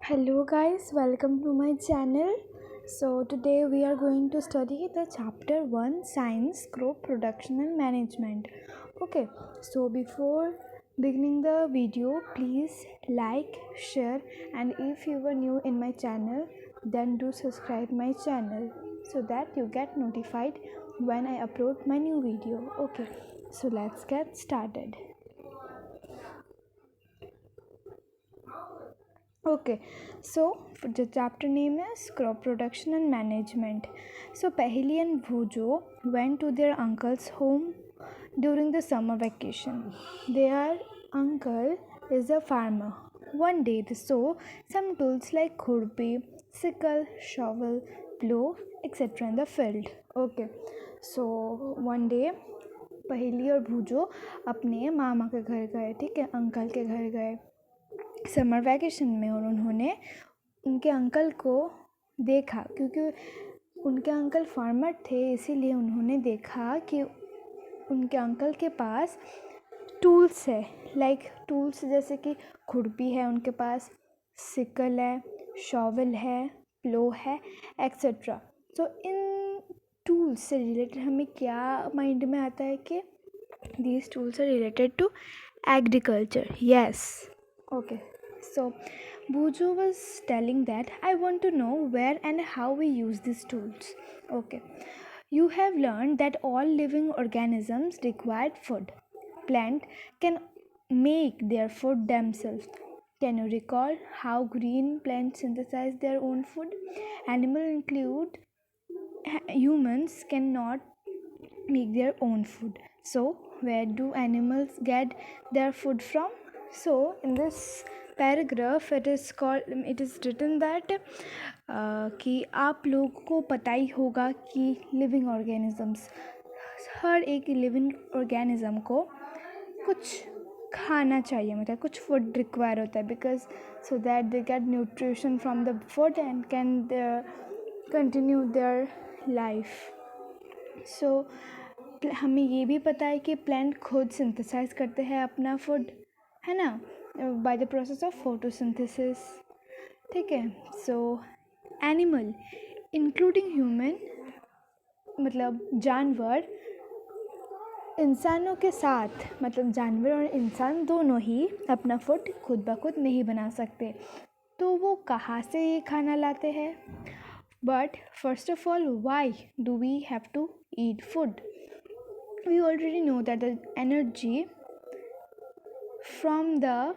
Hello guys, welcome to my channel. So today we are going to study the chapter 1 Science, Crop Production and Management. Okay, so before beginning the video, please like, share, and if you are new in my channel, then do subscribe my channel so that you get notified when I upload my new video. Okay, so let's get started. Okay, so the chapter name is Crop Production and Management. So Paheli and Bhujo went to their uncle's home during the summer vacation. Their uncle is a farmer. One day they saw some tools like khurpi, sickle, shovel, plow, etc. in the field. Okay, so one day पहेली और भूजो अपने मामा के घर गए, ठीक है, uncle के घर गए समर वैकेशन में, और उन्होंने उनके अंकल को देखा क्योंकि उनके अंकल फार्मर थे, इसीलिए उन्होंने देखा कि उनके अंकल के पास टूल्स है, टूल्स जैसे कि खुरपी है उनके पास, सिकल है, शॉवल है, प्लो है, एक्सेट्रा. सो इन टूल्स से रिलेटेड हमें क्या माइंड में आता है कि these tools are related to agriculture. Yes. Okay. So Buju was telling that I want to know where and how we use these tools. Okay. You have learned that all living organisms require food. Plant can make their food themselves. Can you recall how green plants synthesize their own food? Animal include humans cannot make their own food. So where do animals get their food from? So in this paragraph it is written that कि आप लोगों को पता ही होगा कि living organisms, हर एक living organism को कुछ खाना चाहिए, मतलब कुछ फूड रिक्वायर होता है, because so that they get nutrition from the food and can continue their life. So हमें ये भी पता है कि प्लांट खुद सिंथेसाइज करते हैं अपना फूड, है ना, by the process of photosynthesis. ठीक है. सो एनिमल इंक्लूडिंग ह्यूमन, मतलब जानवर, इंसानों के साथ, मतलब जानवर और इंसान दोनों ही अपना फूड खुद ब खुद नहीं बना सकते. तो वो कहाँ से ये खाना लाते हैं? But first of all, why do we have to eat food? We already know that the energy from the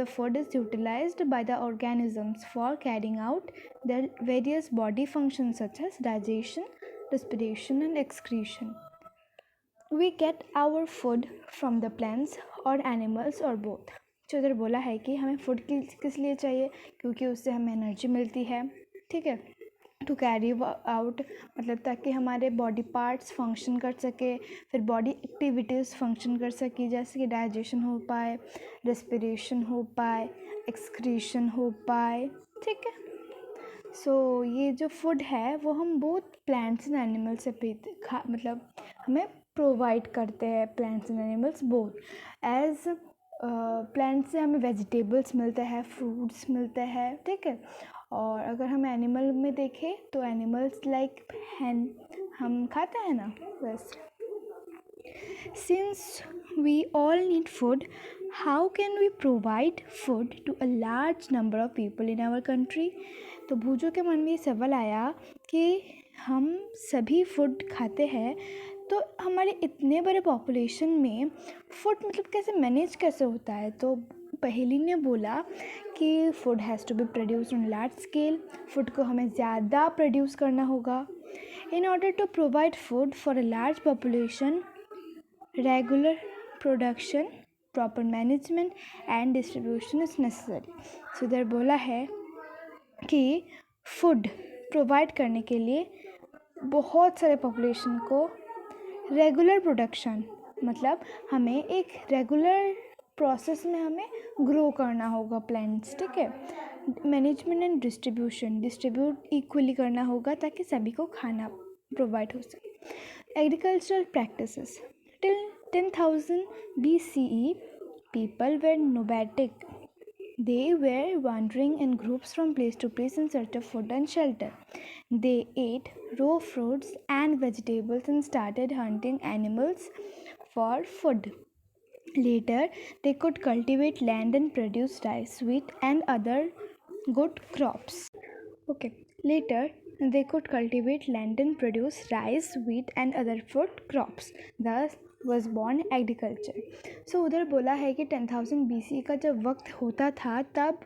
food is utilized by the organisms for carrying out their various body functions such as digestion, respiration and excretion. We get our food from the plants or animals or both. जो इधर बोला है कि हमें food किस लिए चाहिए, क्योंकि उससे हमें एनर्जी मिलती है, ठीक है, टू कैरी आउट, मतलब ताकि हमारे बॉडी पार्ट्स फंक्शन कर सके, फिर बॉडी एक्टिविटीज़ फंक्शन कर सके, जैसे कि डाइजेशन हो पाए, रेस्पिरेशन हो पाए, एक्सक्रीशन हो पाए. ठीक है. सो ये जो फूड है वो हम बोथ प्लांट्स एंड एनिमल्स से मतलब हमें प्रोवाइड करते हैं, plants and animals both. As plants से हमें वेजिटेबल्स मिलते हैं, फ्रूट्स मिलते हैं, ठीक है. और अगर हम एनिमल में देखें तो एनिमल्स लाइक हैन हम खाते हैं ना, बस. Since we all need food, how can we provide food to a large number of people in our country? तो भूजो के मन में ये सवाल आया कि हम सभी फूड खाते हैं, तो हमारे इतने बड़े पॉपुलेशन में फूड मतलब कैसे मैनेज कैसे होता है? तो पहेली ने बोला कि food has to be produced on large scale. Food को हमें ज़्यादा प्रोड्यूस करना होगा. In order to provide food for a large population, regular production, proper management and distribution is necessary. So इधर बोला है कि फूड प्रोवाइड करने के लिए बहुत सारे पॉपुलेशन को रेगुलर प्रोडक्शन, मतलब हमें एक रेगुलर प्रोसेस में हमें ग्रो करना होगा प्लांट्स, ठीक है. मैनेजमेंट एंड डिस्ट्रीब्यूट इक्वली करना होगा ताकि सभी को खाना प्रोवाइड हो सके. Agricultural practices till 10,000 BCE, people were nomadic. They were wandering in groups from place to place in search of food and shelter. They ate raw fruits and vegetables and started hunting animals for food. Later, they could cultivate land and produce rice, wheat, and other good crops. Okay. Later, they could cultivate land and produce rice, wheat, and other food crops. Thus was born agriculture. So उधर बोला है कि 10,000 BC का जब वक्त होता था तब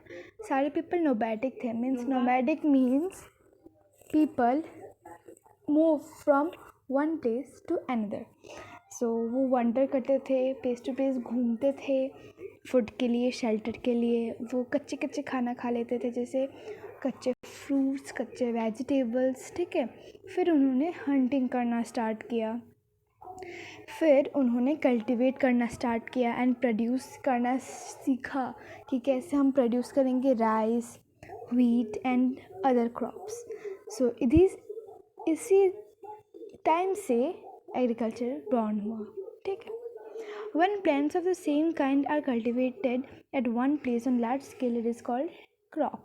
सारे पीपल नोमैडिक थे. Means nomadic means people move from one place to another. So वो वंडर करते थे, प्लेस टू प्लेस घूमते थे फूड के लिए, शेल्टर के लिए. वो कच्चे कच्चे खाना खा लेते थे, जैसे कच्चे फ्रूट्स, कच्चे वेजिटेबल्स. ठीक है. फिर उन्होंने हंटिंग करना स्टार्ट किया. फिर उन्होंने कल्टिवेट करना स्टार्ट किया एंड प्रोड्यूस करना सीखा कि कैसे हम प्रोड्यूस करेंगे rice, wheat and other crops. So इसी टाइम से एग्रीकल्चर बॉर्न हुआ. ठीक है. When plants of the same kind are cultivated at one place on large scale, it is called crop.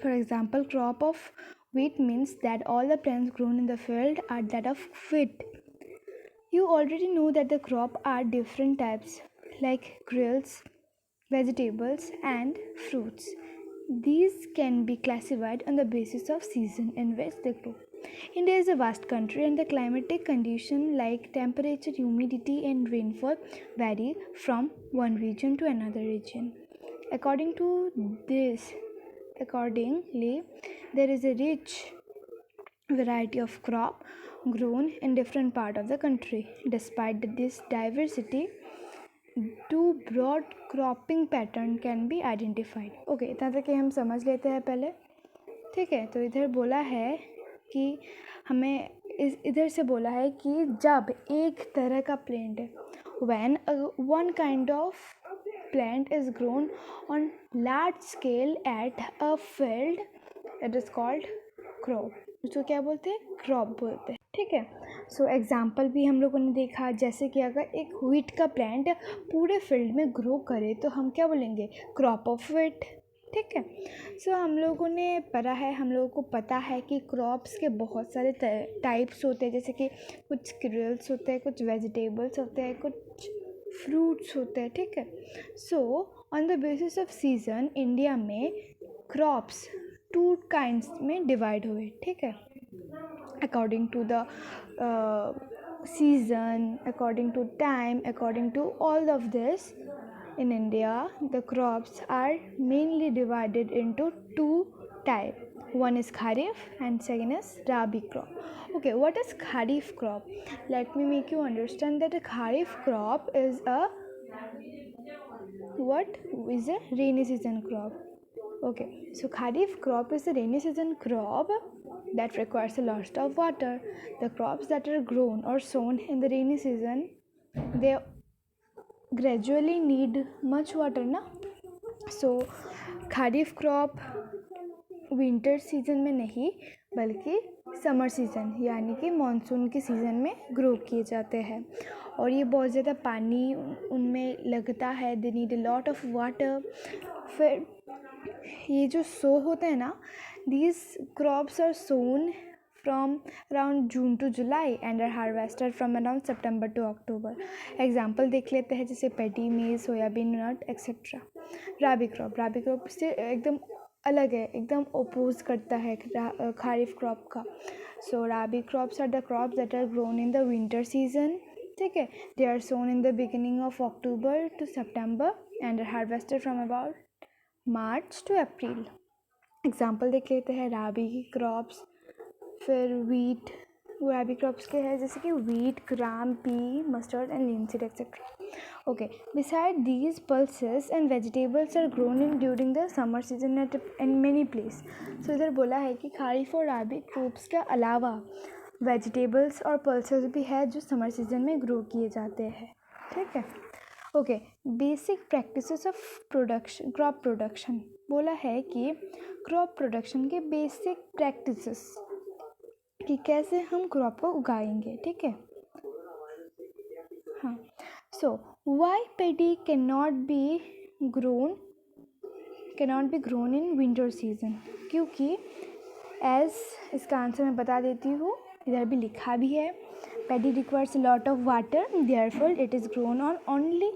For example, crop of wheat means that all the plants grown in the field are that of wheat. You already know that the crop are different types like grills, vegetables and fruits. These can be classified on the basis of season in which they grow. India is a vast country and the climatic conditions like temperature, humidity and rainfall vary from one region to another region. Accordingly, there is a rich variety of crop grown in different part of the country. Despite this diversity, two broad cropping pattern can be identified. Okay, इतना तक हम समझ लेते हैं पहले. ठीक है. तो इधर बोला है कि हमें इधर से बोला है कि जब एक तरह का प्लांट है, when one kind of plant is grown on large scale at a field, it is called crop. उसको क्या बोलते हैं? क्रॉप बोलते हैं. ठीक है. सो एग्जाम्पल भी हम लोगों ने देखा, जैसे कि अगर एक व्हीट का प्लांट पूरे फील्ड में ग्रो करे तो हम क्या बोलेंगे? Crop of wheat. ठीक है. सो हम लोगों ने पढ़ा है, हम लोगों को पता है कि क्रॉप्स के बहुत सारे टाइप्स होते हैं, जैसे कि कुछ ग्रिल्स होते हैं, कुछ वेजिटेबल्स होते हैं, कुछ फ्रूट्स होते हैं. ठीक है. So on the basis of season India में क्रॉप्स 2 काइंड्स में डिवाइड हुए. ठीक है. According to the season, according to time, according to all of this, in India the crops are mainly divided into 2 types. One is kharif and second is rabi crop. Okay, what is kharif crop? Let me make you understand that a kharif crop is a rainy season crop. Okay, so kharif crop is a rainy season crop that requires a lot of water. The crops that are grown or sown in the rainy season, they gradually need much water ना. So kharif crop winter season में नहीं बल्कि summer season यानी कि monsoon के season में grow किए जाते हैं, और ये बहुत ज़्यादा पानी उनमें लगता है. They need a lot of water. फिर ये जो सो होते हैं ना, these crops are sown from around June to July and are harvested from around September to October. Example देख लेते हैं, जैसे पैडी, मेज, सोयाबीन, नट एक्सेट्रा. राबी क्रॉप से एकदम अलग है, एकदम ओपोज करता है खारिफ क्रॉप का. So rabi crops are the crops that are grown in the winter season. ठीक है. They are sown in the beginning of October to September and are harvested from about March to April. Example देख लेते हैं rabi crops. फिर wheat, rabi crops के हैं जैसे कि wheat, gram, pea, mustard and linseed etcetera. Okay. Beside these pulses and vegetables are grown in during the summer season at many place. So इधर बोला है कि खारिफ और राबी क्रॉप्स के अलावा वेजिटेबल्स और पल्सेस भी है जो समर सीजन में ग्रो किए जाते हैं. ठीक है. Okay. Basic practices of production, crop production. बोला है कि क्रॉप प्रोडक्शन के बेसिक प्रैक्टिसेस कि कैसे हम क्रॉप को उगाएंगे. ठीक है. हाँ. So why paddy can not be grown cannot be grown in winter season, क्योंकि एज इसका आंसर मैं बता देती हूँ, इधर भी लिखा भी है, paddy requires a lot of water, therefore it is grown on only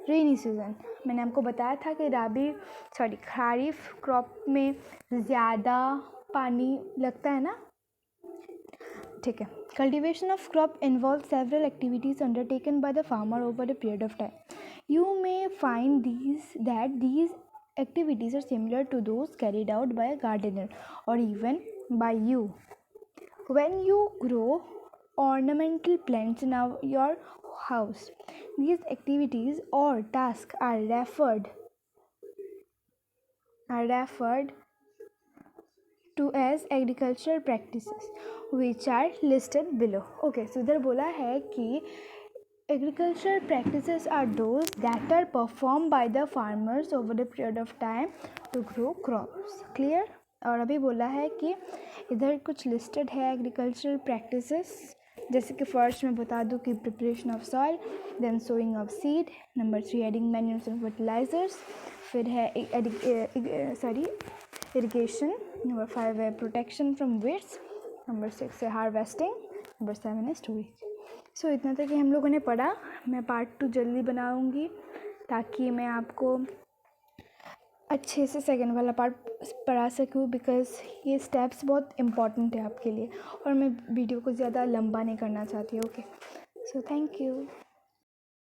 rainy season. मैंने आपको बताया था कि खरीफ क्रॉप में ज़्यादा पानी लगता है ना, ठीक है। Cultivation of crop involve several activities undertaken by the farmer over a period of time. You may find these activities are similar to those carried out by a gardener or even by you when you grow ornamental plants in your house. These activities or tasks are referred to as agricultural practices which are listed below. Okay, so इधर बोला है कि agricultural practices are those that are performed by the farmers over a period of time to grow crops. Clear? और अभी बोला है कि इधर कुछ लिस्टेड है एग्रीकल्चरल प्रैक्टिसेस, जैसे कि फर्स्ट मैं बता दूँ कि preparation of soil, then sowing of seed, number 3 adding manures and fertilizers, फिर है इरिगेशन, नंबर 5 है प्रोटेक्शन फ्रॉम वेट्स, नंबर 6 है हार्वेस्टिंग, नंबर 7 है स्टोरेज। सो इतना तक कि हम लोगों ने पढ़ा। मैं पार्ट 2 जल्दी बनाऊंगी ताकि मैं आपको अच्छे से सेकंड वाला पार्ट पढ़ा सकूँ, बिकॉज़ ये स्टेप्स बहुत इम्पॉर्टेंट है आपके लिए और मैं वीडियो को ज़्यादा लंबा नहीं करना चाहती। Okay, so thank you.